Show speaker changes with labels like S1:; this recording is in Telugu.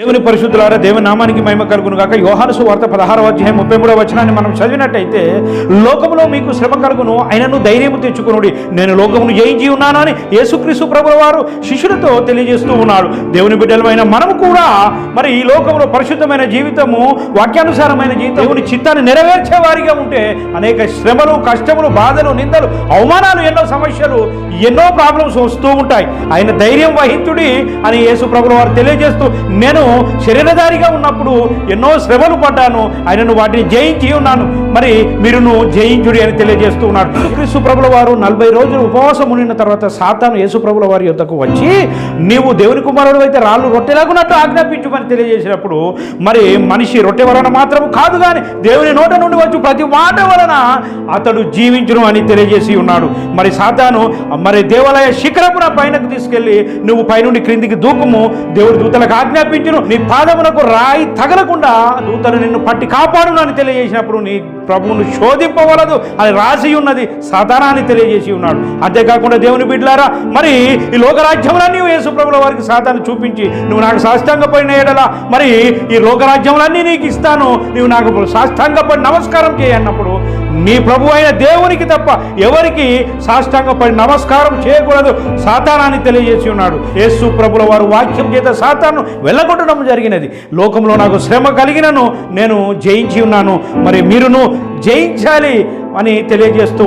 S1: దేవుని పరిశుద్ధులారా, దేవుని నామానికి మహిమ కలుగును గాక. యోహాను సువార్త 16వ అధ్యాయం 33వ వచనాన్ని మనం చదివినట్టయితే, లోకములో మీకు శ్రమ కలుగును, అయినను ధైర్యము తెచ్చుకొనుడి, నేను లోకమును జయించి ఉన్నాను అని యేసుక్రీస్తు ప్రభువు వారు శిష్యులతో తెలియజేస్తూ ఉన్నాడు. దేవుని బిడ్డలమైన మనము కూడా మరి ఈ లోకంలో పరిశుద్ధమైన జీవితము, వాక్యానుసారమైన జీవితం, దేవుని చిత్తాన్ని నెరవేర్చే వారిగా ఉంటే అనేక శ్రమలు, కష్టములు, బాధలు, నిందలు, అవమానాలు, ఎన్నో సమస్యలు, ఎన్నో ప్రాబ్లమ్స్ వస్తూ ఉంటాయి. ఆయన ధైర్యం వహించుడి అని యేసు ప్రభువు వారు తెలియజేస్తూ, నేను శరీరధారిగా ఉన్నప్పుడు ఎన్నో శ్రమలు పడ్డాను, ఆయనను వాటిని జయించి ఉన్నాను, మరి మీరును జయించుడి అని తెలియజేస్తూ ఉన్నాడు. యేసుక్రీస్తు ప్రభుల వారు 40 రోజులు ఉపవాసం ఉండిన తర్వాత సాతాను యేసు ప్రభుల వారి యొద్దకు వచ్చి, నీవు దేవుని కుమారుడు అయితే రాళ్ళు రొట్టెలాగున్నట్టు ఆజ్ఞాపించుమని తెలియజేసినప్పుడు, మరి మనిషి రొట్టె వలన మాత్రం కాదు కానీ దేవుని నోట నుండి వచ్చి ప్రతి మాట వలన అతడు జీవించును అని తెలియజేసి ఉన్నాడు. మరి సాతాను మరి దేవాలయ శిఖరమున పైనకు తీసుకెళ్లి, నువ్వు పైనుండి క్రిందికి దూకుము, దేవుడి దూతలకు ఆజ్ఞాపించును, నీ పాదమునకు రాయి తగలకుండా దూతలు నిన్ను పట్టి కాపాడును అని తెలియజేసినప్పుడు, నీ ప్రభువును శోధింపవలదు అని రాసి ఉన్నది సాతానా అని తెలియజేసి ఉన్నాడు. అంతేకాకుండా దేవుని బిడ్డలారా, మరి ఈ లోకరాజ్యములన్నీ యేసు ప్రభుల వారికి సాతాను చూపించి, నువ్వు నాకు సాష్టాంగపడిన ఎడల మరి ఈ లోకరాజ్యములన్నీ నీకు ఇస్తాను, నువ్వు నాకు సాష్టాంగపడి నమస్కారం చేయన్నప్పుడు, నీ ప్రభు అయిన దేవునికి తప్ప ఎవరికి సాష్టాంగపడి నమస్కారం చేయకూడదు సాతానాన్ని తెలియజేసి ఉన్నాడు. యేసు ప్రభుల వారు వాక్యం చేత సాతాను వెళ్ళగొట్టడం జరిగినది. లోకంలో నాకు శ్రమ కలిగినను నేను జయించి ఉన్నాను, మరి మీరును జయించాలి అని తెలియజేస్తూ